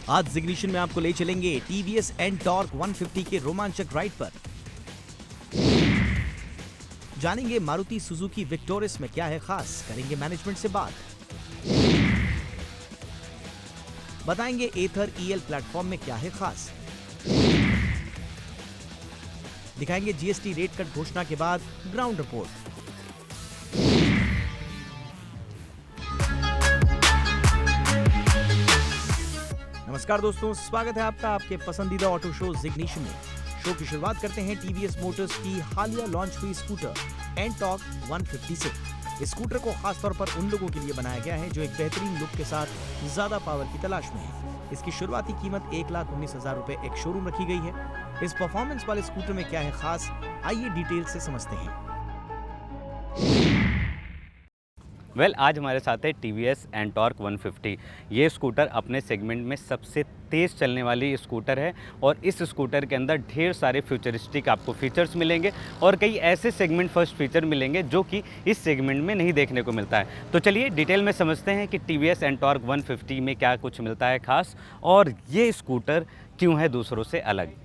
आज जिग्निशन में आपको ले चलेंगे टीवीएस एंटॉर्क 150 के रोमांचक राइड पर। जानेंगे मारुति सुजुकी विक्टोरिस में क्या है खास, करेंगे मैनेजमेंट से बात। बताएंगे एथर ईएल प्लेटफॉर्म में क्या है खास। दिखाएंगे जीएसटी रेट कट घोषणा के बाद ग्राउंड रिपोर्ट। नमस्कार दोस्तों, स्वागत है आपका आपके पसंदीदा ऑटो शो जिग्निशन में। शो की शुरुआत करते हैं टीवीएस मोटर्स की हालिया लॉन्च हुई स्कूटर एंटॉर्क 150 से। इस स्कूटर को खासतौर पर उन लोगों के लिए बनाया गया है जो एक बेहतरीन लुक के साथ ज्यादा पावर की तलाश में है। इसकी शुरुआती कीमत 1,19,000 रुपए एक शोरूम रखी गई है। इस परफॉर्मेंस वाले स्कूटर में क्या है खास, आइए डिटेल से समझते हैं। आज हमारे साथ है टीवीएस एंटॉर्क 150। ये स्कूटर अपने सेगमेंट में सबसे तेज़ चलने वाली स्कूटर है और इस स्कूटर के अंदर ढेर सारे फ्यूचरिस्टिक आपको फीचर्स मिलेंगे और कई ऐसे सेगमेंट फर्स्ट फीचर मिलेंगे जो कि इस सेगमेंट में नहीं देखने को मिलता है। तो चलिए डिटेल में समझते हैं कि टीवीएस एंटॉर्क 150 में क्या कुछ मिलता है खास और ये स्कूटर क्यों है दूसरों से अलग।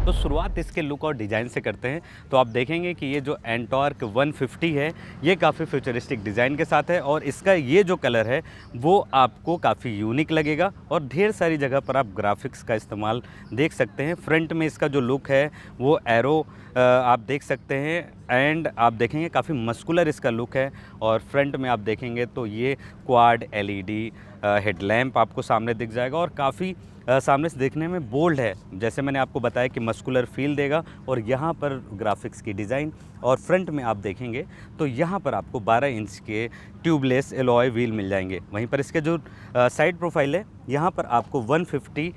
तो शुरुआत इसके लुक और डिज़ाइन से करते हैं। तो आप देखेंगे कि ये जो एंटॉर्क 150 है ये काफ़ी फ्यूचरिस्टिक डिज़ाइन के साथ है और इसका ये जो कलर है वो आपको काफ़ी यूनिक लगेगा और ढेर सारी जगह पर आप ग्राफिक्स का इस्तेमाल देख सकते हैं। फ्रंट में इसका जो लुक है वो एरो आप देख सकते हैं एंड आप देखेंगे काफ़ी मस्कुलर इसका लुक है और फ्रंट में आप देखेंगे तो ये क्वाड एलईडी हेडलैम्प आपको सामने दिख जाएगा और काफ़ी सामने से देखने में बोल्ड है। जैसे मैंने आपको बताया कि मस्कुलर फील देगा और यहाँ पर ग्राफिक्स की डिज़ाइन और फ्रंट में आप देखेंगे तो यहाँ पर आपको 12 इंच के ट्यूबलेस एलॉय व्हील मिल जाएंगे। वहीं पर इसके जो साइड प्रोफाइल है यहाँ पर आपको 150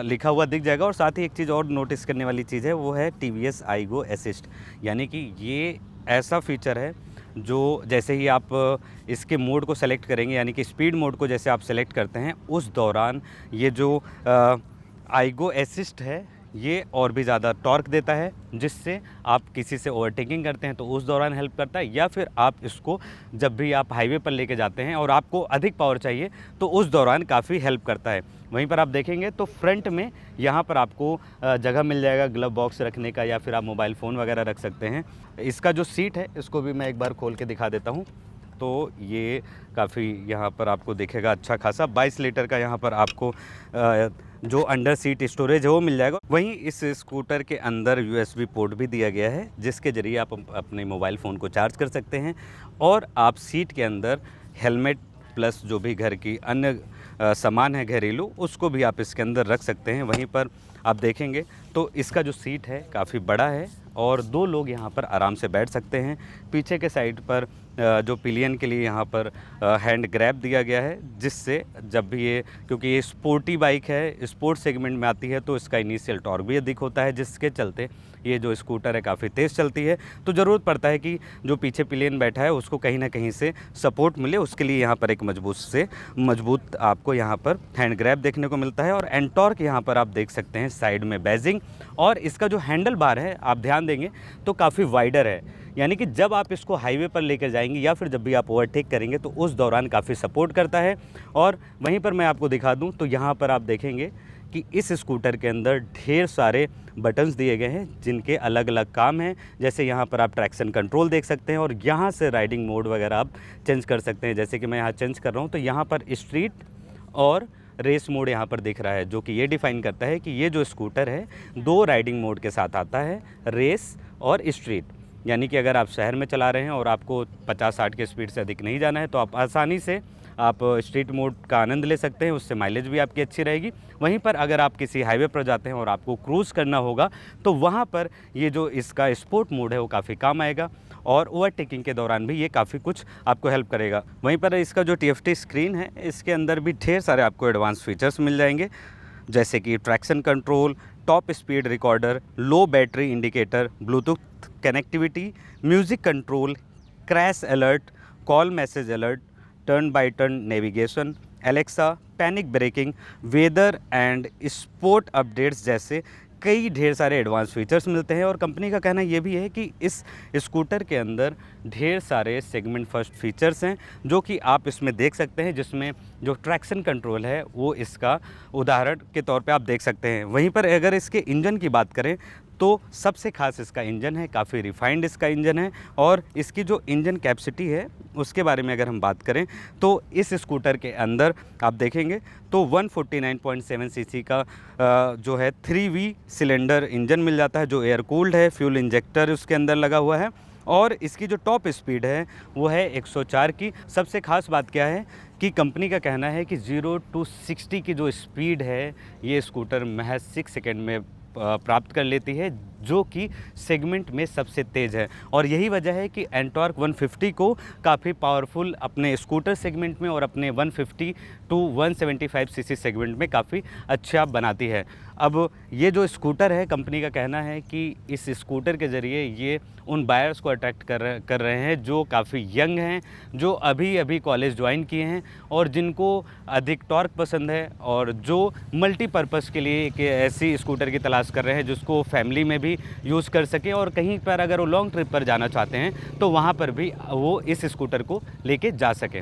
लिखा हुआ दिख जाएगा और साथ ही एक चीज़ और नोटिस करने वाली चीज़ है वो है टीवीएस आईगो असिस्ट, यानी कि ये ऐसा फीचर है जो जैसे ही आप इसके मोड को सेलेक्ट करेंगे, यानी कि स्पीड मोड को जैसे आप सेलेक्ट करते हैं उस दौरान ये जो आईगो असिस्ट है ये और भी ज़्यादा टॉर्क देता है, जिससे आप किसी से ओवरटेकिंग करते हैं तो उस दौरान हेल्प करता है, या फिर आप इसको जब भी आप हाईवे पर लेके जाते हैं और आपको अधिक पावर चाहिए तो उस दौरान काफ़ी हेल्प करता है। वहीं पर आप देखेंगे तो फ्रंट में यहाँ पर आपको जगह मिल जाएगा ग्लव बॉक्स रखने का या फिर आप मोबाइल फ़ोन वगैरह रख सकते हैं। इसका जो सीट है इसको भी मैं एक बार खोल के दिखा देता हूँ। तो ये काफ़ी यहाँ पर आपको दिखेगा अच्छा खासा 22 लीटर का यहाँ पर आपको जो अंडर सीट स्टोरेज है वो मिल जाएगा। वहीं इस स्कूटर के अंदर यूएसबी पोर्ट भी दिया गया है जिसके ज़रिए आप अपने मोबाइल फ़ोन को चार्ज कर सकते हैं और आप सीट के अंदर हेलमेट प्लस जो भी घर की अन्य सामान है घरेलू उसको भी आप इसके अंदर रख सकते हैं। वहीं पर आप देखेंगे तो इसका जो सीट है काफ़ी बड़ा है और 2 लोग यहाँ पर आराम से बैठ सकते हैं। पीछे के साइड पर जो पिलियन के लिए यहाँ पर हैंड ग्रैब दिया गया है, जिससे जब भी ये, क्योंकि ये स्पोर्टी बाइक है, स्पोर्ट सेगमेंट में आती है तो इसका इनिशियल टॉर्क भी अधिक होता है, जिसके चलते ये जो स्कूटर है काफ़ी तेज़ चलती है। तो ज़रूरत पड़ता है कि जो पीछे पिलियन बैठा है उसको कहीं ना कहीं से सपोर्ट मिले, उसके लिए यहाँ पर एक मजबूत आपको यहाँ पर हैंड ग्रैब देखने को मिलता है। और एंटॉर्क यहाँ पर आप देख सकते हैं साइड में बैजिंग और इसका जो हैंडल बार है आप ध्यान देंगे तो काफ़ी वाइडर है, यानी कि जब आप इसको हाईवे पर लेकर जाएंगे या फिर जब भी आप ओवरटेक करेंगे तो उस दौरान काफ़ी सपोर्ट करता है। और वहीं पर मैं आपको दिखा दूं तो यहाँ पर आप देखेंगे कि इस स्कूटर के अंदर ढेर सारे बटन्स दिए गए हैं जिनके अलग अलग काम हैं। जैसे यहाँ पर आप ट्रैक्शन कंट्रोल देख सकते हैं और यहाँ से राइडिंग मोड वगैरह आप चेंज कर सकते हैं। जैसे कि मैं यहाँ चेंज कर रहा हूँ तो यहाँ पर स्ट्रीट और रेस मोड यहाँ पर दिख रहा है, जो कि ये डिफ़ाइन करता है कि ये जो स्कूटर है 2 राइडिंग मोड के साथ आता है, रेस और स्ट्रीट। यानी कि अगर आप शहर में चला रहे हैं और आपको 50-60 के स्पीड से अधिक नहीं जाना है तो आप आसानी से आप स्ट्रीट मोड का आनंद ले सकते हैं, उससे माइलेज भी आपकी अच्छी रहेगी। वहीं पर अगर आप किसी हाईवे पर जाते हैं और आपको क्रूज़ करना होगा तो वहाँ पर ये जो इसका स्पोर्ट मोड है वो काफ़ी काम आएगा और ओवरटेकिंग के दौरान भी ये काफ़ी कुछ आपको हेल्प करेगा। वहीं पर इसका जो TFT स्क्रीन है इसके अंदर भी ढेर सारे आपको एडवांस फीचर्स मिल जाएंगे, जैसे कि traction control, top speed recorder, low battery indicator, Bluetooth connectivity, music control, crash alert, call message alert, turn by turn navigation, Alexa, panic braking, weather and sport updates जैसे कई ढेर सारे एडवांस फीचर्स मिलते हैं। और कंपनी का कहना ये भी है कि इस स्कूटर के अंदर ढेर सारे सेगमेंट फर्स्ट फीचर्स हैं जो कि आप इसमें देख सकते हैं, जिसमें जो ट्रैक्शन कंट्रोल है वो इसका उदाहरण के तौर पे आप देख सकते हैं। वहीं पर अगर इसके इंजन की बात करें तो सबसे खास इसका इंजन है, काफ़ी रिफाइंड इसका इंजन है। और इसकी जो इंजन कैपेसिटी है उसके बारे में अगर हम बात करें तो इस स्कूटर के अंदर आप देखेंगे तो 149.7 सीसी का जो है 3V सिलेंडर इंजन मिल जाता है जो एयर कूल्ड है, फ्यूल इंजेक्टर उसके अंदर लगा हुआ है। और इसकी जो टॉप स्पीड है वो है 104 की। सबसे खास बात क्या है कि कंपनी का कहना है कि 0 to 60 की जो स्पीड है ये स्कूटर महज 6 सेकेंड में प्राप्त कर लेती है, जो कि सेगमेंट में सबसे तेज़ है। और यही वजह है कि एंटॉर्क 150 को काफ़ी पावरफुल अपने स्कूटर सेगमेंट में और अपने 150 to 175 सीसी सेगमेंट में काफ़ी अच्छा बनाती है। अब ये जो स्कूटर है, कंपनी का कहना है कि इस स्कूटर के ज़रिए ये उन बायर्स को अट्रैक्ट कर रहे हैं जो काफ़ी यंग हैं, जो अभी अभी कॉलेज ज्वाइन किए हैं और जिनको अधिक टॉर्क पसंद है और जो मल्टीपर्पज़ के लिए एक ऐसी स्कूटर की तलाश कर रहे हैं जिसको फैमिली में भी यूज़ कर सके और कहीं पर अगर वो लॉन्ग ट्रिप पर जाना चाहते हैं तो वहाँ पर भी वो इस स्कूटर को लेके जा सकें।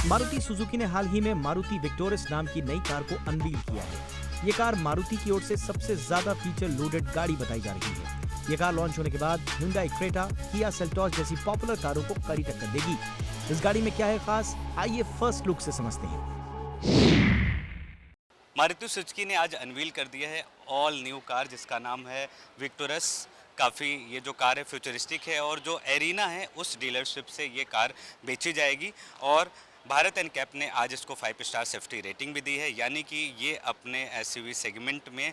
मारुति सुजुकी ने हाल ही में मारुति विक्टोरियस नाम की नई कार को अनवील किया है। ये कार मारुति की ओर से सबसे ज्यादा फीचर लोडेड गाड़ी बताई जा रही है। ये कार लॉन्च होने के बाद Hyundai क्रेटा, किया सेल्टॉस जैसी पॉपुलर कारों को कड़ी टक्कर देगी। इस गाड़ी में क्या है खास, आइए फर्स्ट लुक से समझते हैं। मारुति सुजुकी ने आज अनवील कर दिया है ऑल न्यू कार जिसका नाम है विक्टोरियस। काफ़ी ये जो कार है फ्यूचरिस्टिक है और जो एरिना है उस डीलरशिप से ये कार बेची जाएगी। और भारत एनकैप ने आज इसको 5 स्टार सेफ्टी रेटिंग भी दी है, यानी कि ये अपने एसयूवी सेगमेंट में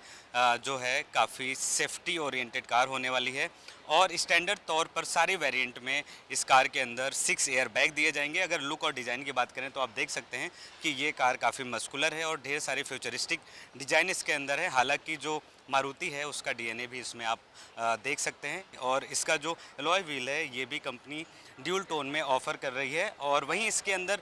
जो है काफ़ी सेफ्टी ओरिएंटेड कार होने वाली है। और स्टैंडर्ड तौर पर सारे वेरिएंट में इस कार के अंदर 6 एयर बैग दिए जाएंगे। अगर लुक और डिज़ाइन की बात करें तो आप देख सकते हैं कि ये कार काफ़ी मस्कुलर है और ढेर सारे फ्यूचरिस्टिक डिज़ाइन इसके अंदर है। हालांकि जो मारुति है उसका डीएनए भी इसमें आप देख सकते हैं। और इसका जो अलॉय व्हील है ये भी कंपनी ड्यूल टोन में ऑफ़र कर रही है। और वहीं इसके अंदर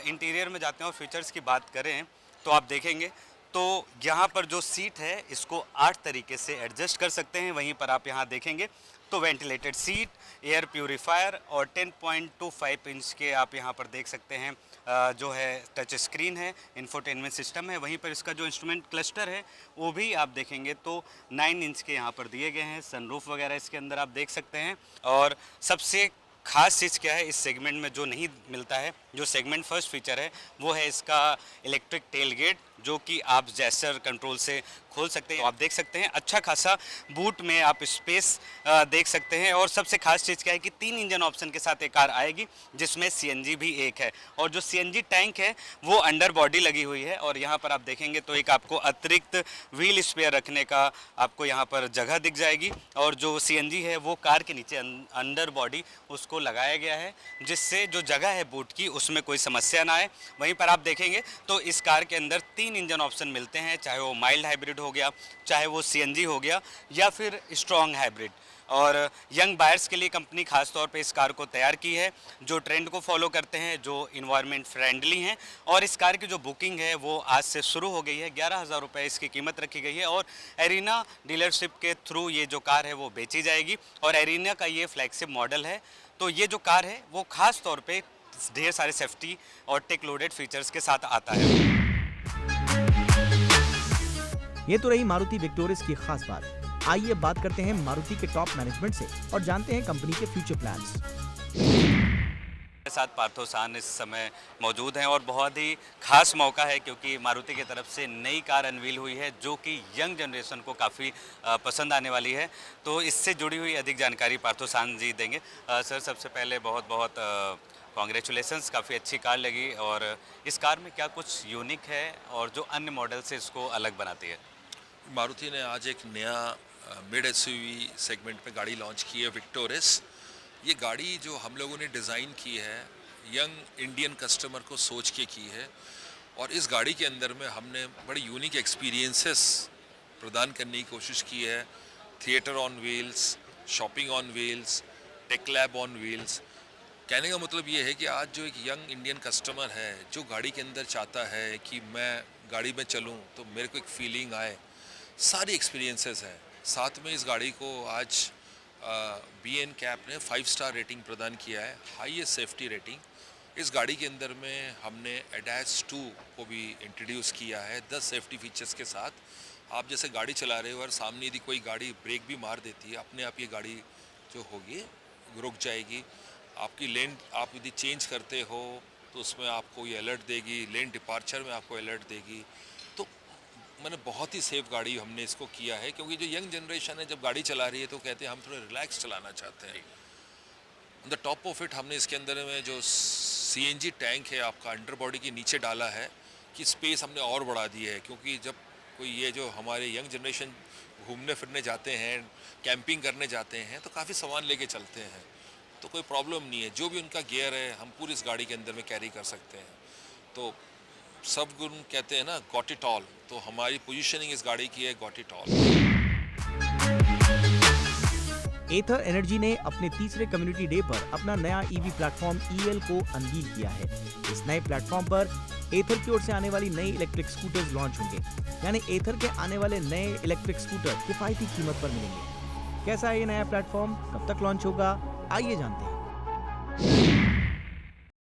इंटीरियर में जाते हैं और फीचर्स की बात करें तो आप देखेंगे तो यहाँ पर जो सीट है इसको 8 तरीके से एडजस्ट कर सकते हैं। वहीं पर आप यहाँ देखेंगे तो वेंटिलेटेड सीट, एयर प्यूरीफायर और 10.25 इंच के आप यहाँ पर देख सकते हैं जो है टच स्क्रीन है, इंफोटेनमेंट सिस्टम है। वहीं पर इसका जो इंस्ट्रूमेंट क्लस्टर है वो भी आप देखेंगे तो 9 इंच के यहाँ पर दिए गए हैं। सनरूफ वगैरह इसके अंदर आप देख सकते हैं। और सबसे खास चीज़ क्या है इस सेगमेंट में जो नहीं मिलता है, जो सेगमेंट फर्स्ट फीचर है वो है इसका इलेक्ट्रिक टेल गेट, जो कि आप जेस्चर कंट्रोल से खोल सकते हैं। आप देख सकते हैं अच्छा खासा बूट में आप स्पेस देख सकते हैं। और सबसे खास चीज़ क्या है कि 3 इंजन ऑप्शन के साथ एक कार आएगी जिसमें सीएनजी भी एक है। और जो सीएनजी टैंक है वो अंडर बॉडी लगी हुई है। और यहाँ पर आप देखेंगे तो एक आपको अतिरिक्त व्हील स्पेयर रखने का आपको यहाँ पर जगह दिख जाएगी। और जो सीएनजी है वो कार के नीचे अंडर बॉडी उसको लगाया गया है, जिससे जो जगह है बूट की उसमें कोई समस्या ना आए। वहीं पर आप देखेंगे तो इस कार के अंदर 3 इंजन ऑप्शन मिलते हैं, चाहे वो माइल्ड हाइब्रिड हो गया, चाहे वो सीएनजी हो गया या फिर स्ट्रॉन्ग हाइब्रिड। और यंग बायर्स के लिए कंपनी खास तौर पे इस कार को तैयार की है जो ट्रेंड को फॉलो करते हैं, जो इन्वायरमेंट फ्रेंडली हैं। और इस कार की जो बुकिंग है वो आज से शुरू हो गई है। 11,000 रुपये इसकी कीमत रखी गई है। और एरिना डीलरशिप के थ्रू ये जो कार है वो बेची जाएगी। और एरिना का ये फ्लैगशिप मॉडल है। तो ये जो कार है वो खास तौर पे ढेर सारे सेफ्टी और टेक लोडेड फीचर्स के साथ आता है। ये तो रही मारुति विक्टोरियस की खास बात। आइए बात करते हैं मारुति के टॉप मैनेजमेंट से और जानते हैं कंपनी के फ्यूचर प्लान्स। मेरे साथ पार्थोसान इस समय मौजूद हैं और बहुत ही खास मौका है क्योंकि मारुति की तरफ से नई कार अनवील हुई है जो कि यंग जनरेशन को काफ़ी पसंद आने वाली है। तो इससे जुड़ी हुई अधिक जानकारी पार्थोसान जी देंगे। सर, सबसे पहले बहुत बहुत कॉन्ग्रेचुलेसन्स, काफ़ी अच्छी कार लगी। और इस कार में क्या कुछ यूनिक है और जो अन्य मॉडल से इसको अलग बनाती है? मारुति ने आज एक नया मिड एसयूवी सेगमेंट में गाड़ी लॉन्च की है, विक्टोरियस। ये गाड़ी जो हम लोगों ने डिज़ाइन की है यंग इंडियन कस्टमर को सोच के की है। और इस गाड़ी के अंदर में हमने बड़ी यूनिक एक्सपीरियंसेस प्रदान करने की कोशिश की है। Theatre on wheels, shopping on wheels, tech lab on wheels, कहने का मतलब ये है कि आज जो एक यंग इंडियन कस्टमर है जो गाड़ी के अंदर चाहता है कि मैं गाड़ी में चलूं तो मेरे को एक फीलिंग आए, सारी एक्सपीरियंसेस हैं। साथ में इस गाड़ी को आज BN कैप ने 5 स्टार रेटिंग प्रदान किया है, हाईएस्ट सेफ्टी रेटिंग। इस गाड़ी के अंदर में हमने ADAS 2 को भी इंट्रोड्यूस किया है 10 सेफ्टी फीचर्स के साथ। आप जैसे गाड़ी चला रहे हो और सामने यदि कोई गाड़ी ब्रेक भी मार देती है, अपने आप ये गाड़ी जो होगी रुक जाएगी। आपकी लेन आप यदि चेंज करते हो तो उसमें आपको ये अलर्ट देगी, लेन डिपार्चर में आपको अलर्ट देगी। तो मैंने बहुत ही सेफ गाड़ी हमने इसको किया है, क्योंकि जो यंग जनरेशन है जब गाड़ी चला रही है तो कहते हैं हम थोड़ा रिलैक्स चलाना चाहते हैं। On the top of it हमने इसके अंदर में जो CNG टैंक है आपका अंडर बॉडी के नीचे डाला है कि स्पेस हमने और बढ़ा दी है, क्योंकि जब कोई ये जो हमारे यंग जनरेशन घूमने फिरने जाते हैं, कैंपिंग करने जाते हैं तो काफ़ी सामान लेके चलते हैं, तो कोई प्रॉब्लम नहीं है। जो भी उनका गियर है हम पूरी इस गाड़ी के अंदर में कैरी कर सकते हैं। तो सब गुण कहते हैं ना गॉट इट ऑल, तो हमारी पोजीशनिंग इस गाड़ी की है got it all. Ather Energy ने अपने तीसरे कम्युनिटी डे पर अपना नया EV प्लेटफॉर्म EL को अनवील किया है। इस नए प्लेटफॉर्म पर एथर की ओर से आने वाली नई इलेक्ट्रिक स्कूटर्स लॉन्च होंगे, यानी एथर के आने वाले नए इलेक्ट्रिक स्कूटर किफायती कीमत पर मिलेंगे। कैसा है ये नया प्लेटफॉर्म, कब तक लॉन्च होगा, आइए जानते हैं।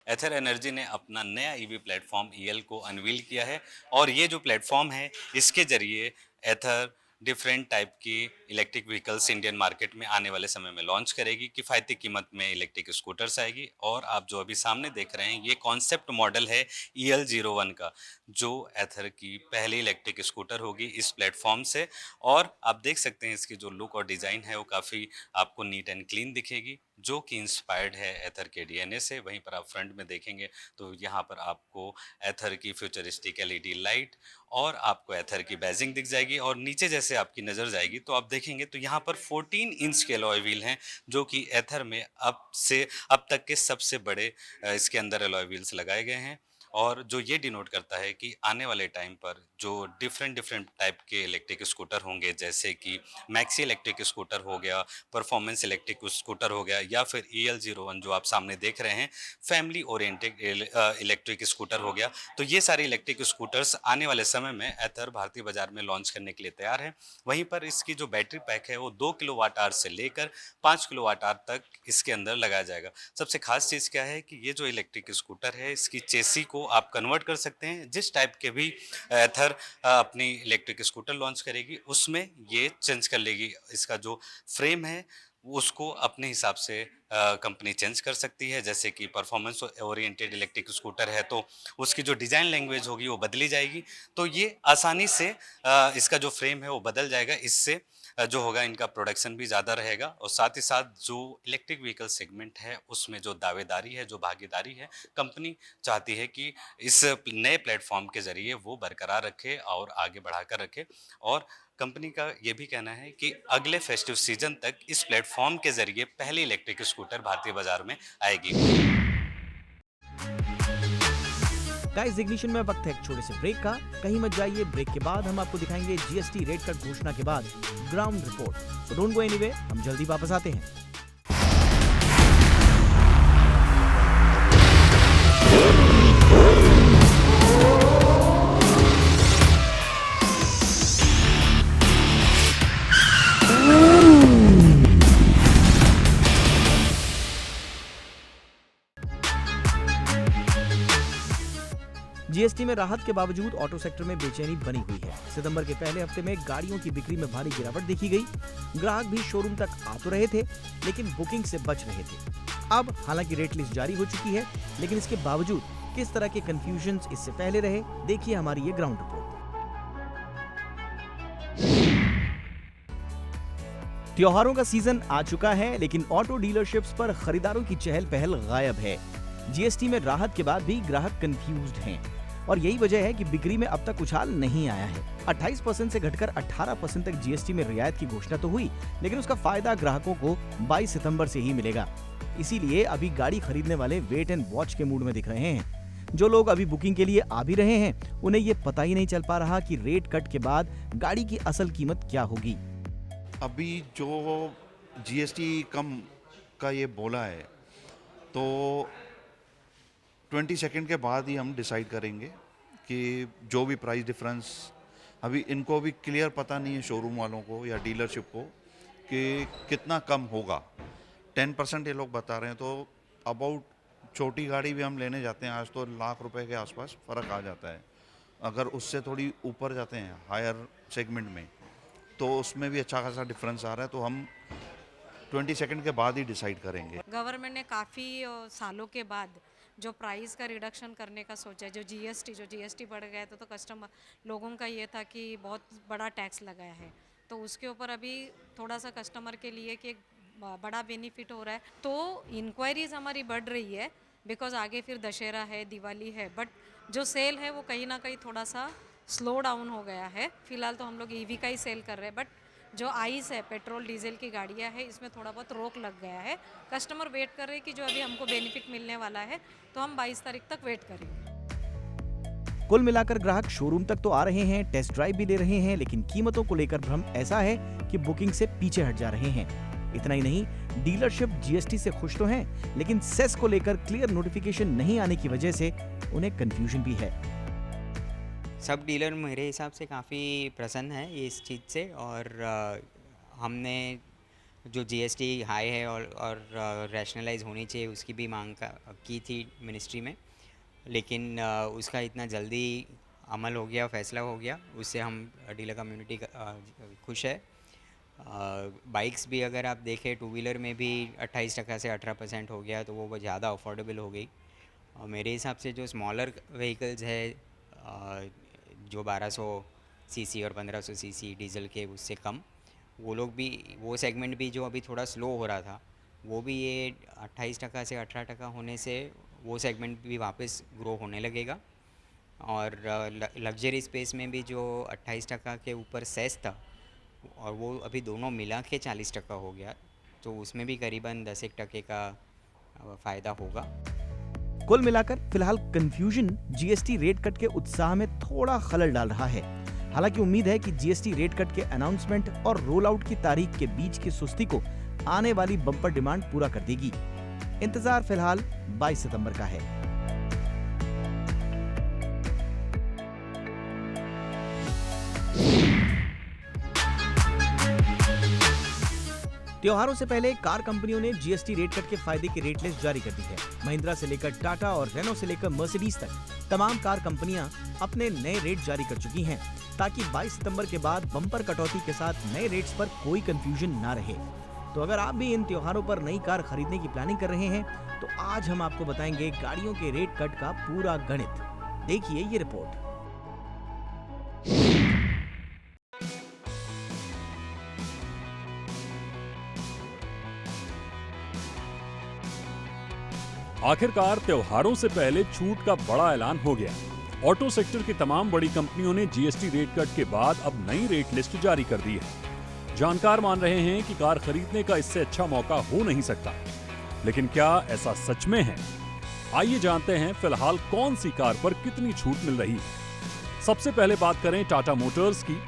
एथर एनर्जी ने अपना नया EV प्लेटफॉर्म EL को अनवील किया है और ये जो प्लेटफॉर्म है इसके जरिए एथर डिफरेंट टाइप की इलेक्ट्रिक व्हीकल्स इंडियन मार्केट में आने वाले समय में लॉन्च करेगी। किफ़ायती कीमत में इलेक्ट्रिक स्कूटर्स आएगी और आप जो अभी सामने देख रहे हैं ये कॉन्सेप्ट मॉडल है EL01 का, जो एथर की पहली इलेक्ट्रिक स्कूटर होगी इस प्लेटफॉर्म से। और आप देख सकते हैं इसकी जो लुक और डिज़ाइन है वो काफ़ी आपको नीट एंड क्लीन दिखेगी, जो कि इंस्पायर्ड है एथर के DNA से। वहीं पर आप फ्रंट में देखेंगे तो यहाँ पर आपको एथर की फ्यूचरिस्टिक LED लाइट और आपको एथर की बैजिंग दिख जाएगी और नीचे जैसे आपकी नज़र जाएगी तो आप देखेंगे तो यहाँ पर 14 इंच के अलॉय व्हील हैं, जो कि एथर में अब तक के सबसे बड़े इसके अंदर अलॉय व्हील्स लगाए गए हैं। और जो ये डिनोट करता है कि आने वाले टाइम पर जो डिफरेंट टाइप के इलेक्ट्रिक स्कूटर होंगे, जैसे कि मैक्सी इलेक्ट्रिक स्कूटर हो गया, परफॉर्मेंस इलेक्ट्रिक स्कूटर हो गया, या फिर EL01 जो आप सामने देख रहे हैं फैमिली ओरिएंटेड इलेक्ट्रिक स्कूटर हो गया। तो ये सारे इलेक्ट्रिक स्कूटर्स आने वाले समय में एथर भारतीय बाजार में लॉन्च करने के लिए तैयार है। वहीं पर इसकी जो बैटरी पैक है वो 2 किलोवाट आवर से लेकर 5 किलोवाट आवर तक इसके अंदर लगाया जाएगा। सबसे खास चीज़ क्या है कि ये जो इलेक्ट्रिक स्कूटर है इसकी चेसी को आप कन्वर्ट कर सकते हैं। जिस टाइप के भी एथर अपनी इलेक्ट्रिक स्कूटर लॉन्च करेगी उसमें ये चेंज कर लेगी। इसका जो फ्रेम है उसको अपने हिसाब से कंपनी चेंज कर सकती है। जैसे कि परफॉर्मेंस ओरिएंटेड इलेक्ट्रिक स्कूटर है तो उसकी जो डिज़ाइन लैंग्वेज होगी वो बदली जाएगी, तो ये आसानी से इसका जो फ्रेम है वो बदल जाएगा। इससे जो होगा इनका प्रोडक्शन भी ज़्यादा रहेगा और साथ ही साथ जो इलेक्ट्रिक व्हीकल सेगमेंट है उसमें जो दावेदारी है, जो भागीदारी है, कंपनी चाहती है कि इस नए प्लेटफॉर्म के ज़रिए वो बरकरार रखे और आगे बढ़ाकर रखे। और कंपनी का ये भी कहना है कि अगले फेस्टिव सीजन तक इस प्लेटफॉर्म के ज़रिए पहली इलेक्ट्रिक स्कूटर भारतीय बाजार में आएगी। गाइस, इग्निशन में वक्त है एक छोटे से ब्रेक का, कहीं मत जाइए। ब्रेक के बाद हम आपको दिखाएंगे GST रेट कट घोषणा के बाद ग्राउंड रिपोर्ट। तो डोंट गो एनीवे, हम जल्दी वापस आते हैं। GST में राहत के बावजूद ऑटो सेक्टर में बेचैनी बनी हुई है। सितंबर के पहले हफ्ते में गाड़ियों की बिक्री में भारी गिरावट देखी गई। ग्राहक भी शोरूम तक आ तो रहे थे, लेकिन बुकिंग से बच रहे थे। अब हालांकि रेट लिस्ट जारी हो चुकी है, लेकिन इसके बावजूद किस तरह के कंफ्यूजन्स इससे पहले रहे, देखिए हमारी ये ग्राउंड रिपोर्ट। त्योहारों का सीजन आ चुका है, लेकिन ऑटो डीलरशिप्स पर खरीदारों की चहल पहल गायब है। GST में राहत के बाद भी ग्राहक कंफ्यूज्ड हैं और यही वजह है कि बिक्री में अब तक उछाल नहीं आया है। 28% से घटकर 18% तक GST में रियायत की घोषणा तो हुई, लेकिन उसका फायदा ग्राहकों को 22 सितंबर से ही मिलेगा। इसीलिए अभी गाड़ी खरीदने वाले वेट एंड वॉच के मूड में दिख रहे हैं। जो लोग अभी बुकिंग के लिए आ भी रहे हैं, उन्हें ये पता ही नहीं चल पा रहा कि रेट कट के बाद गाड़ी की असल कीमत क्या होगी। अभी जो GST कम का ये बोला है तो 20 सेकंड के बाद ही हम डिसाइड करेंगे कि जो भी प्राइस डिफरेंस, अभी इनको भी क्लियर पता नहीं है शोरूम वालों को या डीलरशिप को कि कितना कम होगा। 10% ये लोग बता रहे हैं, तो अबाउट छोटी गाड़ी भी हम लेने जाते हैं आज तो लाख रुपए के आसपास फ़र्क आ जाता है। अगर उससे थोड़ी ऊपर जाते हैं हायर सेगमेंट में तो उसमें भी अच्छा खासा डिफरेंस आ रहा है, तो हम 20 सेकंड के बाद ही डिसाइड करेंगे। गवर्नमेंट ने काफ़ी सालों के बाद जो प्राइस का रिडक्शन करने का सोचा है, जो जीएसटी बढ़ गया तो कस्टमर लोगों का ये था कि बहुत बड़ा टैक्स लगाया है, तो उसके ऊपर अभी थोड़ा सा कस्टमर के लिए कि एक बड़ा बेनिफिट हो रहा है। तो इंक्वायरीज हमारी बढ़ रही है बिकॉज आगे फिर दशहरा है, दिवाली है, बट जो सेल है वो कहीं ना कहीं थोड़ा सा स्लो डाउन हो गया है। फिलहाल तो हम लोग ईवी का ही सेल कर रहे हैं, बट जो आइस है, पेट्रोल डीजल की गाड़ियां है, इसमें थोड़ा बहुत रोक लग गया है। कस्टमर वेट कर रहे हैं कि जो अभी हमको बेनिफिट मिलने वाला है, तो हम 22 तारीख तक वेट करेंगे। कुल मिलाकर ग्राहक शोरूम तक तो आ रहे हैं, टेस्ट ड्राइव भी ले रहे हैं, लेकिन कीमतों को लेकर भ्रम ऐसा है कि बुकिंग से पीछे हट जा रहे हैं। इतना ही नहीं, डीलरशिप जीएसटी से खुश तो हैं, लेकिन सेस को लेकर क्लियर नोटिफिकेशन नहीं आने की वजह से उन्हें कंफ्यूजन भी है। सब डीलर मेरे हिसाब से काफ़ी प्रसन्न है इस चीज़ से, और हमने जो जीएसटी हाई है और रैशनलाइज होनी चाहिए उसकी भी मांग की थी मिनिस्ट्री में, लेकिन उसका इतना जल्दी अमल हो गया, फैसला हो गया, उससे हम डीलर कम्युनिटी खुश है। बाइक्स भी अगर आप देखें, टू व्हीलर में भी 28% से 18% हो गया, तो वो ज़्यादा अफोर्डेबल हो गई। और मेरे हिसाब से जो स्मॉलर व्हीकल्स है जो 1200 सीसी और 1500 सीसी डीजल के उससे कम, वो लोग भी, वो सेगमेंट भी जो अभी थोड़ा स्लो हो रहा था, वो भी ये 28% से 18% होने से वो सेगमेंट भी वापस ग्रो होने लगेगा। और लग्जरी स्पेस में भी जो 28% के ऊपर सेस था, और वो अभी दोनों मिला के 40% हो गया, तो उसमें भी करीबन 10% का फ़ायदा होगा। कुल मिलाकर फिलहाल कंफ्यूजन जीएसटी रेट कट के उत्साह में थोड़ा खलल डाल रहा है। हालांकि उम्मीद है कि जीएसटी रेट कट के अनाउंसमेंट और रोल आउट की तारीख के बीच की सुस्ती को आने वाली बम्पर डिमांड पूरा कर देगी। इंतजार फिलहाल 22 सितंबर का है। त्योहारों से पहले कार कंपनियों ने जीएसटी रेट कट के फायदे की रेट लिस्ट जारी कर दी है। महिंद्रा से लेकर टाटा और रेनो से लेकर मर्सिडीज तक तमाम कार कंपनियां अपने नए रेट जारी कर चुकी हैं, ताकि 22 सितंबर के बाद बम्पर कटौती के साथ नए रेट्स पर कोई कंफ्यूजन ना रहे। तो अगर आप भी इन त्योहारों पर नई कार खरीदने की प्लानिंग कर रहे हैं, तो आज हम आपको बताएंगे गाड़ियों के रेट कट का पूरा गणित। देखिए ये रिपोर्ट। आखिरकार त्योहारों से पहले छूट का बड़ा ऐलान हो गया। ऑटो सेक्टर की तमाम बड़ी कंपनियों ने जीएसटी रेट कट के बाद अब नई रेट लिस्ट जारी कर दी है। जानकार मान रहे हैं कि कार खरीदने का इससे अच्छा मौका हो नहीं सकता, लेकिन क्या ऐसा सच में है? आइए जानते हैं फिलहाल कौन सी कार पर कितनी छूट मिल रही है। सबसे पहले बात करें टाटा मोटर्स की,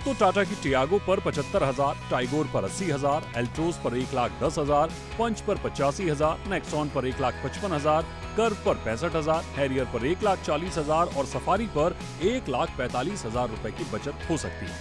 तो टाटा की टियागो पर 75,000, टाइगोर पर 80,000, एल्ट्रोज पर 1,10,000, पंच पर 85,000, नेक्सॉन पर 1,55,000, कर्व पर 65,000, हैरियर पर 1,40,000 और सफारी पर 1,45,000 रुपए की बचत हो सकती है।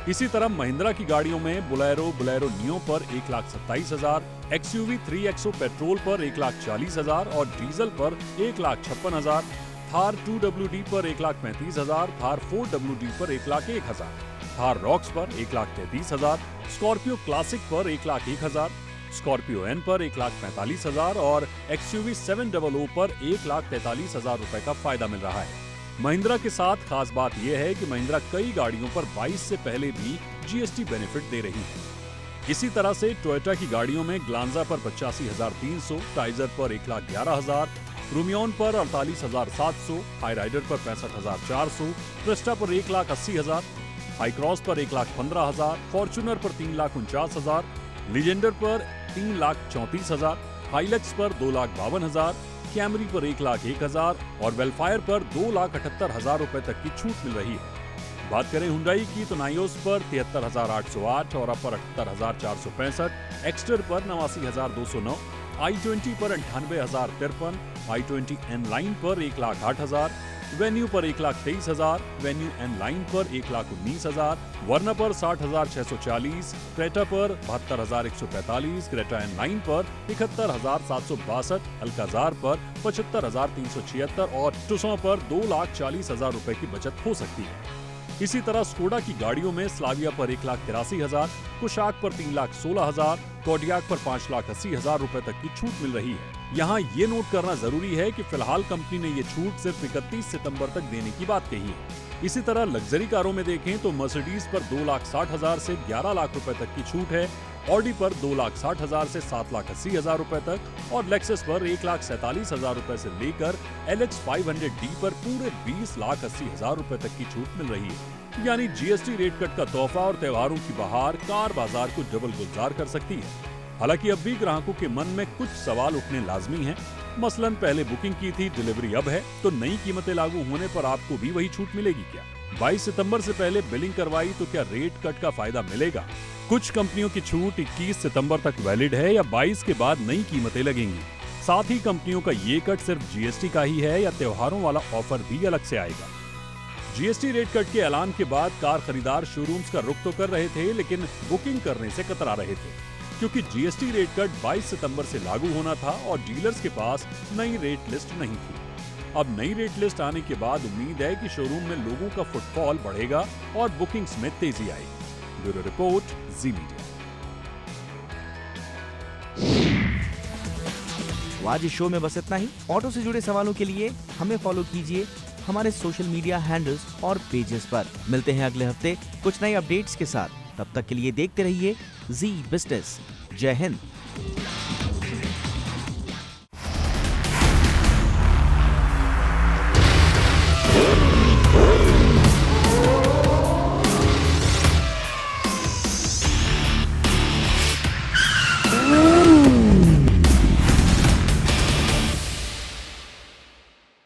इसी तरह महिंद्रा की गाड़ियों में बोलेरो नियो पर 1,27,000, एक्सयूवी 3XO पेट्रोल पर 1,40,000 और डीजल पर 1,56,000, थार 2WD पर 1,35,000, थार 4WD पर 1,01,000, थार रॉक्स पर 1,33,000, स्कॉर्पियो क्लासिक पर 1,01,000, स्कॉर्पियो एन पर 1,45,000 और एक्सयूवी 700 पर 1,43,000 रुपए का फायदा मिल रहा है। महिंद्रा के साथ खास बात यह है कि महिंद्रा कई गाड़ियों पर 22 से पहले भी जीएसटी बेनिफिट दे रही है। इसी तरह से टोयोटा की गाड़ियों में ग्लांजा पर 85,300, टाइजर पर 1,11,000, रूमियन पर 48,700, हाई राइडर पर 65,400, क्रिस्टा पर 1,80,000, हाई क्रॉस पर 1,15,000, फॉर्च्यूनर पर 3,49,000, लीजेंडर पर 3,34,000, हाइलक्स पर 2,52,000, कैमरी पर 1,01,000 और वेलफायर पर 2,78,000 रुपए तक की छूट मिल रही है। बात करें हुंडई की, तो नाइयोस पर 73,808, और पर 78,465, एक्स्टर पर 89,209, i20 पर 98,053, i20 N लाइन पर 1,08,000, वेन्यू पर 1,23,000, वेन्यू N लाइन पर 1,19,000, वर्ना पर 60,640, क्रेटा पर 72,145, क्रेटा N लाइन पर 71,762, अल्काजार पर 75,376 और टुसॉन पर 2,40,000 रुपए की बचत हो सकती है। इसी तरह स्कोडा की गाड़ियों में स्लाविया पर 1,83,000, कुशाक पर 3,16,000, कोडियाक पर 5,80,000 रुपए तक की छूट मिल रही है। यहाँ ये नोट करना जरूरी है कि फिलहाल कंपनी ने ये छूट सिर्फ 31 सितंबर तक देने की बात कही है। इसी तरह लग्जरी कारों में देखें तो मर्सिडीज पर 2,60,000 से 11 लाख रुपए तक की छूट है, ऑडी पर 2,60,000 से 7,80,000 रुपए तक और लेक्सस पर 1,47,000 रुपए से लेकर LX 500D पर पूरे 20,80,000 रुपए तक की छूट मिल रही है। यानी जीएसटी रेट कट का तोहफा और त्योहारों की बहार कार बाजार को डबल गुलजार कर सकती है। हालांकि अब भी ग्राहकों के मन में कुछ सवाल उठने लाजमी हैं। मसलन पहले बुकिंग की थी, डिलीवरी अब है, तो नई कीमतें लागू होने पर आपको भी वही छूट मिलेगी क्या? 22 सितंबर से पहले बिलिंग करवाई तो क्या रेट कट का फायदा मिलेगा? कुछ कंपनियों की छूट 21 सितंबर तक वैलिड है या 22 के बाद नई कीमतें लगेंगी? साथ ही कंपनियों का ये कट सिर्फ जीएसटी का ही है या त्योहारों वाला ऑफर भी अलग से आएगा? जीएसटी रेट कट के ऐलान के बाद कार खरीदार शोरूम्स का रुख तो कर रहे थे, लेकिन बुकिंग करने से कतरा रहे थे, क्योंकि जीएसटी रेट कट 22 सितंबर से लागू होना था और डीलर्स के पास नई रेट लिस्ट नहीं थी। अब नई रेट लिस्ट आने के बाद उम्मीद है कि शोरूम में लोगों का फुटफॉल बढ़ेगा और बुकिंग्स में तेजी आएगी। ब्यूरो रिपोर्ट, जी मीडिया। तो आज इस शो में बस इतना ही। ऑटो से जुड़े सवालों के लिए हमें फॉलो कीजिए हमारे सोशल मीडिया हैंडल्स और पेजेस पर। मिलते हैं अगले हफ्ते कुछ नए अपडेट्स के साथ। तब तक के लिए देखते रहिए जी बिजनेस। जय हिंद।